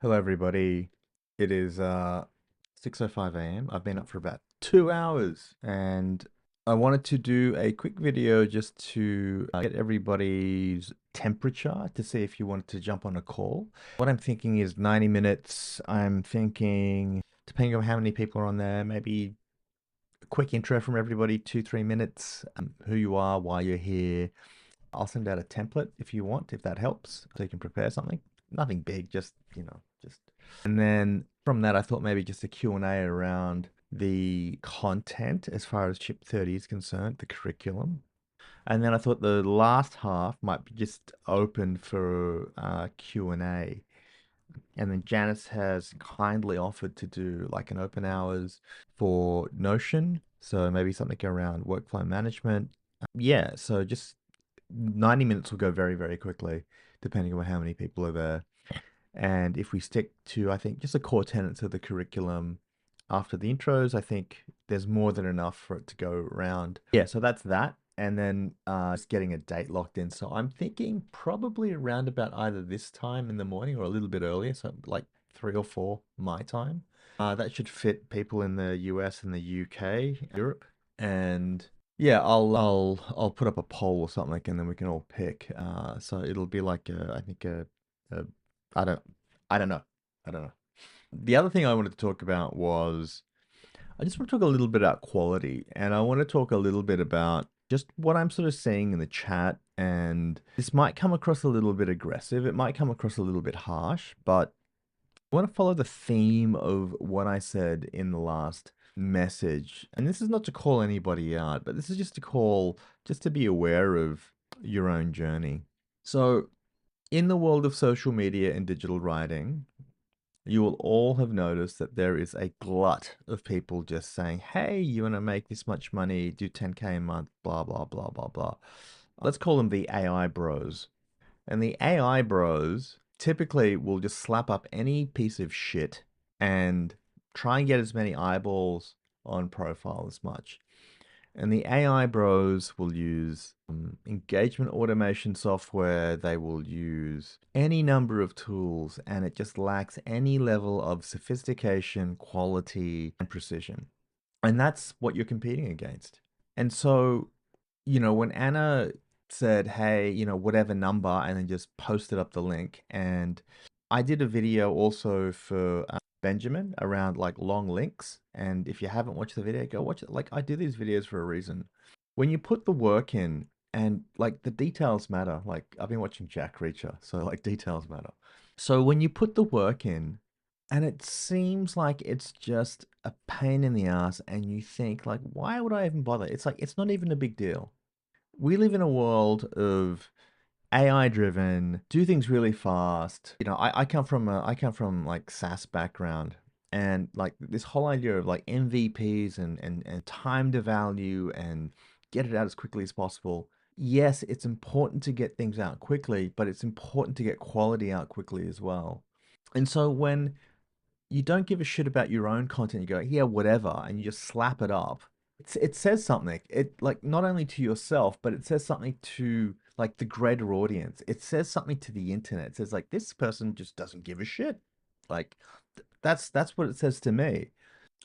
Hello, everybody. It is 6:05 a.m. I've been up for about 2 hours, and I wanted to do a quick video just to get everybody's temperature to see if you wanted to jump on a call. What I'm thinking is 90 minutes. I'm thinking, depending on how many people are on there, maybe a quick intro from everybody, 2-3 minutes, who you are, why you're here. I'll send out a template if you want, if that helps, so you can prepare something. Nothing big, just. And then from that, I thought maybe just a Q&A around the content as far as Chip 30 is concerned, the curriculum. And then I thought the last half might be just open for Q&A. And then Janice has kindly offered to do like an open hours for Notion. So maybe something around workflow management. Yeah, so just 90 minutes will go very, very quickly, depending on how many people are there. And if we stick to, I think, just the core tenets of the curriculum after the intros, I think there's more than enough for it to go around. Yeah, so that's that. And then just getting a date locked in. So I'm thinking probably around about either this time in the morning or a little bit earlier, so like 3 or 4 my time. That should fit people in the US and the UK, Europe. And yeah, I'll put up a poll or something, and then we can all pick. So it'll be like I think a I don't I don't know. I don't know. The other thing I wanted to talk about was I just want to talk a little bit about quality, and I want to talk a little bit about just what I'm sort of seeing in the chat. And this might come across a little bit aggressive. It might come across a little bit harsh, but I want to follow the theme of what I said in the last message. And this is not to call anybody out, but this is just just to be aware of your own journey. So, in the world of social media and digital writing, you will all have noticed that there is a glut of people just saying, hey, you want to make this much money, do 10K a month, blah, blah, blah, blah, blah. Let's call them the AI bros. And the AI bros typically will just slap up any piece of shit and try and get as many eyeballs on profile as much. And the AI bros will use engagement automation software. They will use any number of tools, and it just lacks any level of sophistication, quality, and precision. And that's what you're competing against. And so, when Anna said, hey, whatever number, and then just posted up the link, and I did a video also for Benjamin around like long links. And if you haven't watched the video, go watch it. Like, I do these videos for a reason. When you put the work in, and like the details matter. Like, I've been watching Jack Reacher, so like details matter. So when you put the work in, and it seems like it's just a pain in the ass, and you think like, why would I even bother? It's like it's not even a big deal. We live in a world of AI driven, do things really fast. I come from like SaaS background, and like this whole idea of like MVPs and time to value and get it out as quickly as possible. Yes, it's important to get things out quickly, but it's important to get quality out quickly as well. And so when you don't give a shit about your own content, you go, yeah, whatever, and you just slap it up. It says something. It like not only to yourself, but it says something to like the greater audience. It says something to the internet. It says like this person just doesn't give a shit. Like that's what it says to me.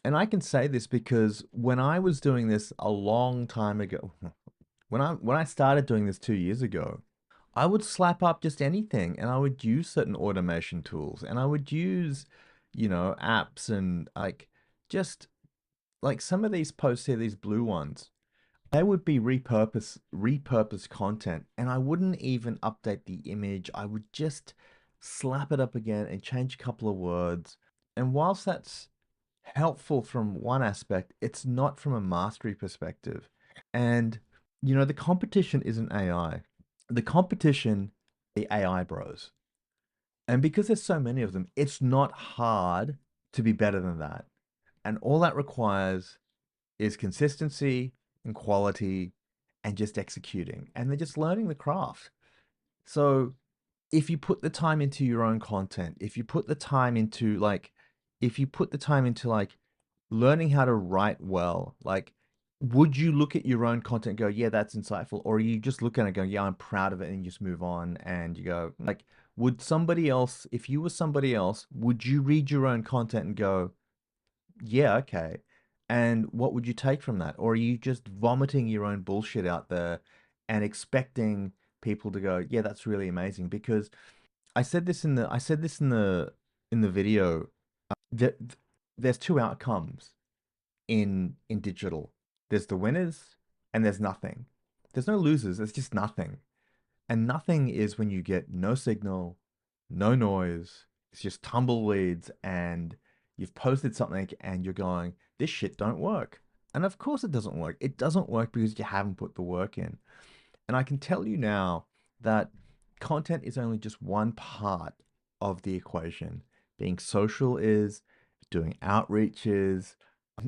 And I can say this because when I was doing this a long time ago, when I started doing this 2 years ago, I would slap up just anything, and I would use certain automation tools, and I would use, apps, and like just like some of these posts here, these blue ones, they would be repurposed content, and I wouldn't even update the image. I would just slap it up again and change a couple of words. And whilst that's helpful from one aspect, it's not from a mastery perspective. And the competition isn't AI. The competition, the AI bros. And because there's so many of them, it's not hard to be better than that. And all that requires is consistency and quality and just executing. And they're just learning the craft. So if you put the time into your own content, if you put the time into like learning how to write well, like would you look at your own content and go, yeah, that's insightful? Or are you just looking at it and go, yeah, I'm proud of it, and you just move on and you go, like, Would somebody else, if you were somebody else, would you read your own content and go, yeah, okay? And what would you take from that? Or are you just vomiting your own bullshit out there and expecting people to go, yeah, that's really amazing? Because I said this in the video that there's two outcomes in digital. There's the winners and there's nothing. There's no losers, there's just nothing. And nothing is when you get no signal, no noise, it's just tumbleweeds, and you've posted something and you're going, this shit don't work. And of course it doesn't work. It doesn't work because you haven't put the work in. And I can tell you now that content is only just one part of the equation. Being social is, doing outreaches,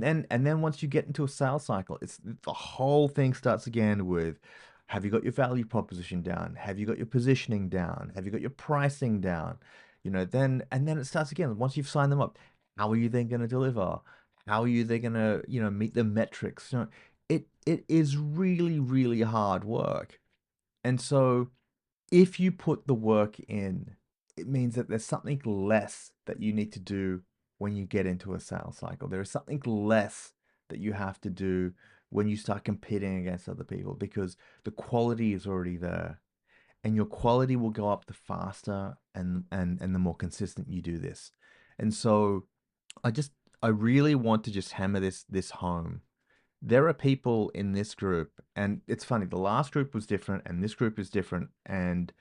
and then once you get into a sales cycle, it's the whole thing starts again with, have you got your value proposition down? Have you got your positioning down? Have you got your pricing down? You know, then and then it starts again. Once you've signed them up, how are you then going to deliver? How are you then going to, you know, meet the metrics? You know, it is really, really hard work. And so if you put the work in, it means that there's something less that you need to do when you get into a sales cycle. There is something less that you have to do when you start competing against other people because the quality is already there. And your quality will go up the faster and the more consistent you do this. And so I just I really want to just hammer this home. There are people in this group, and it's funny, the last group was different and this group is different. And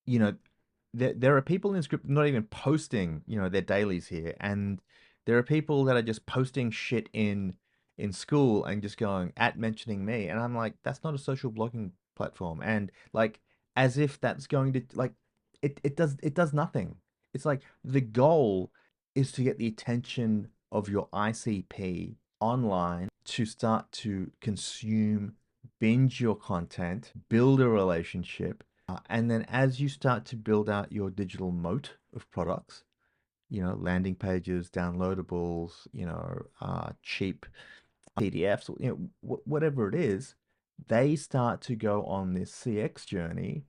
you know, there are people in this group not even posting, you know, their dailies here, and there are people that are just posting shit in school and just going at mentioning me, and I'm like, that's not a social blogging platform, and like as if that's going to like it does nothing. It's like the goal is to get the attention of your ICP online to start to consume, binge your content, build a relationship, and then as you start to build out your digital moat of products, you know, landing pages, downloadables, you know, cheap PDFs, you know, whatever it is, they start to go on this CX journey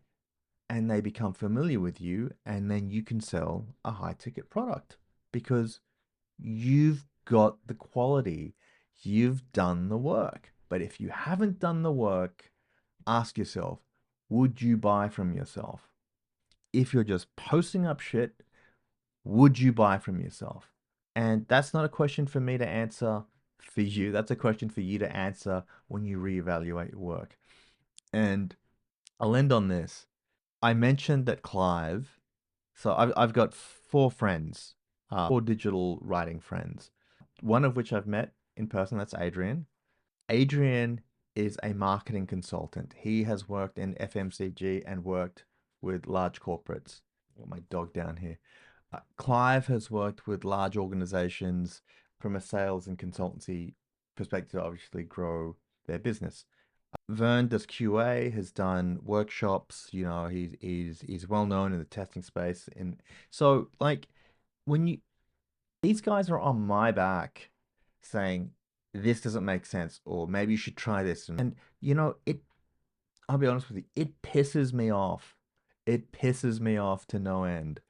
and they become familiar with you, and then you can sell a high ticket product because you've got the quality, you've done the work. But if you haven't done the work, ask yourself, would you buy from yourself? If you're just posting up shit, would you buy from yourself? And that's not a question for me to answer for you. That's a question for you to answer when you reevaluate your work. And I'll end on this. I mentioned that Clive, so I've got four friends, four digital writing friends, one of which I've met in person. That's Adrian. Adrian is a marketing consultant. He has worked in FMCG and worked with large corporates. Got my dog down here. Clive has worked with large organizations from a sales and consultancy perspective to obviously grow their business. Vern does QA, has done workshops. You know, he's well known in the testing space, and so like when you these guys are on my back saying this doesn't make sense, or maybe you should try this, and you know it. I'll be honest with you, it pisses me off. It pisses me off to no end,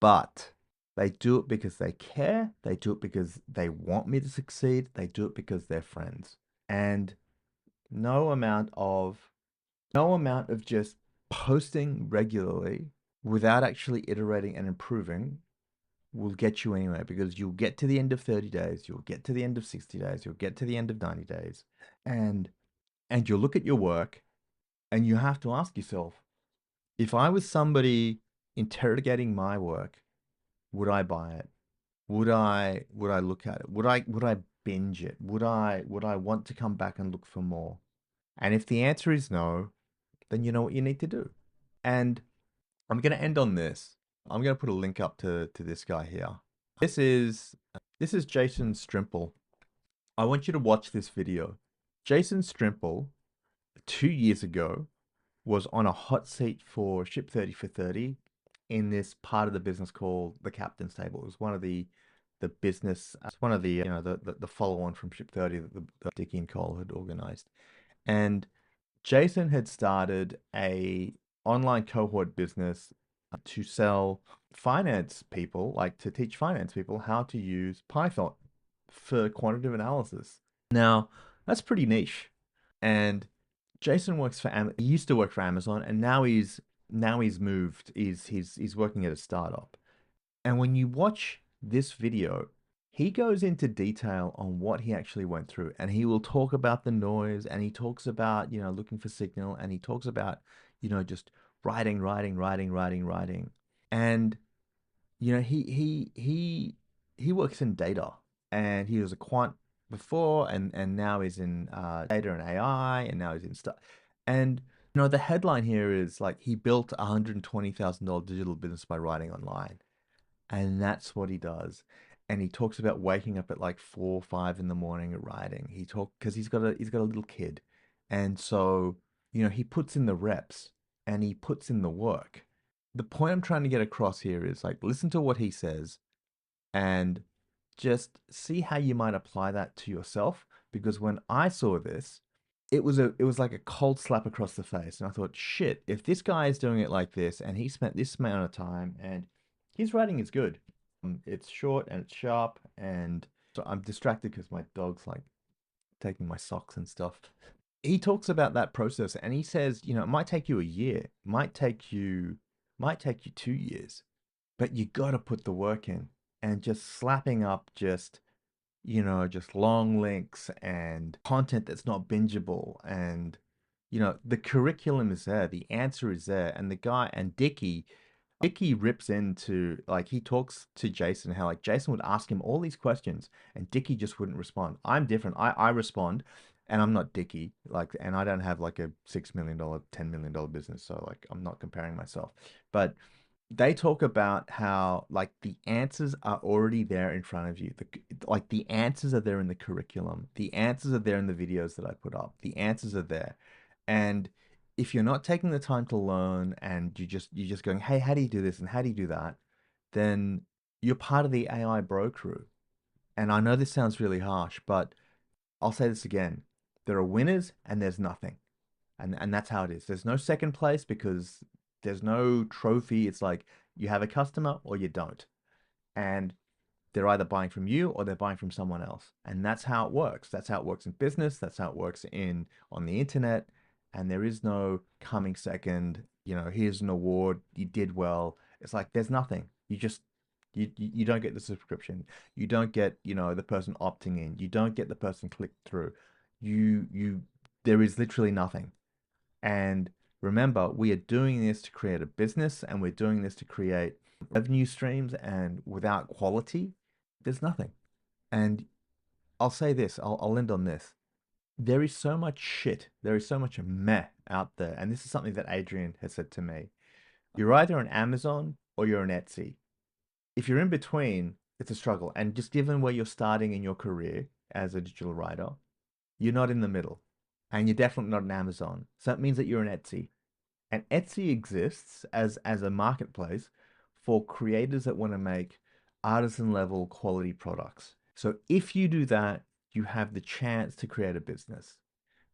but they do it because they care. They do it because they want me to succeed. They do it because they're friends, and no amount of no amount of just posting regularly without actually iterating and improving will get you anywhere, because you'll get to the end of 30 days, you'll get to the end of 60 days, you'll get to the end of 90 days, and you'll look at your work and you have to ask yourself, if I was somebody interrogating my work, would I buy it? Would I look at it? Would I binge it? Would I want to come back and look for more? And if the answer is no, then you know what you need to do. And I'm going to end on this. I'm going to put a link up to this guy here. This is Jason Strimple. I want you to watch this video. Jason Strimple, 2 years ago, was on a hot seat for Ship 30 for 30 in this part of the business called the Captain's Table. It was one of the business, it's one of the, you know, the follow-on from Ship 30 that the Dickie and Cole had organized. And Jason had started a online cohort business to sell finance people, like to teach finance people how to use Python for quantitative analysis. Now, that's pretty niche. And Jason works for he used to work for Amazon, and now he's moved. He's working at a startup. And when you watch this video, he goes into detail on what he actually went through, and he will talk about the noise, and he talks about, looking for signal, and he talks about, just writing. And he works in data, and he was a quant before, and now he's in data and AI, and now he's in stuff. And the headline here is like he built a $120,000 digital business by writing online, and that's what he does. And he talks about waking up at like 4 or 5 in the morning and writing. Because he's got a little kid, and so he puts in the reps and he puts in the work. The point I'm trying to get across here is like listen to what he says and just see how you might apply that to yourself. Because when I saw this, it was like a cold slap across the face, and I thought, shit, if this guy is doing it like this, and he spent this amount of time, and his writing is good, it's short and it's sharp, and so I'm distracted because my dog's like taking my socks and stuff. He talks about that process, and he says, it might take you a year, might take you 2 years, but you got to put the work in. And just slapping up just long links and content that's not bingeable, and the curriculum is there, the answer is there, and the guy and Dicky rips into, like, he talks to Jason how like Jason would ask him all these questions and Dicky just wouldn't respond. I'm different. I respond, and I'm not Dicky, like, and I don't have like a $6 million, $10 million business, so like I'm not comparing myself. But they talk about how like the answers are already there in front of you. Like the answers are there in the curriculum. The answers are there in the videos that I put up. The answers are there. And if you're not taking the time to learn, and you're just going, hey, how do you do this and how do you do that? Then you're part of the AI bro crew. And I know this sounds really harsh, but I'll say this again. There are winners and there's nothing. And that's how it is. There's no second place because there's no trophy. It's like you have a customer or you don't. And they're either buying from you or they're buying from someone else. And that's how it works. That's how it works in business. That's how it works on the internet. And there is no coming second, here's an award, you did well. It's like there's nothing. You don't get the subscription. You don't get, the person opting in. You don't get the person clicked through. You there is literally nothing. And remember, we are doing this to create a business, and we're doing this to create revenue streams. And without quality, there's nothing. And I'll say this, I'll end on this. There is so much shit, there is so much meh out there. And this is something that Adrian has said to me. You're either an Amazon or you're an Etsy. If you're in between, it's a struggle. And just given where you're starting in your career as a digital writer, you're not in the middle. And you're definitely not an Amazon. So that means that you're an Etsy. And Etsy exists as a marketplace for creators that want to make artisan level quality products. So if you do that, you have the chance to create a business.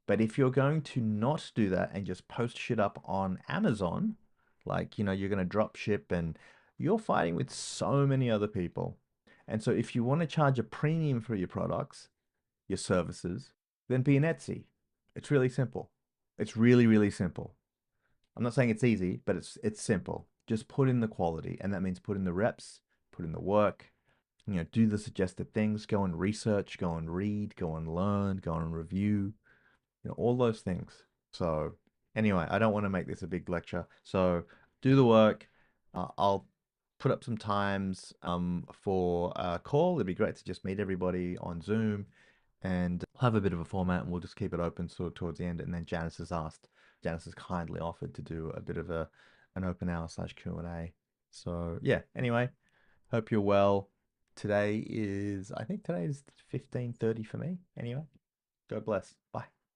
But if you're going to not do that and just post shit up on Amazon, like, you're going to drop ship, and you're fighting with so many other people. And so if you want to charge a premium for your products, your services, then be an Etsy. It's really simple. It's really, really simple. I'm not saying it's easy, but it's simple. Just put in the quality, and that means put in the reps, put in the work, do the suggested things, go and research, go and read, go and learn, go and review, all those things. So anyway, I don't want to make this a big lecture. So do the work. I'll put up some times for a call. It'd be great to just meet everybody on Zoom and have a bit of a format, and we'll just keep it open sort of towards the end. And then Janice has kindly offered to do a bit of an open hour / Q&A. So yeah, anyway, hope you're well. I think today is 15:30 for me. Anyway, God bless. Bye.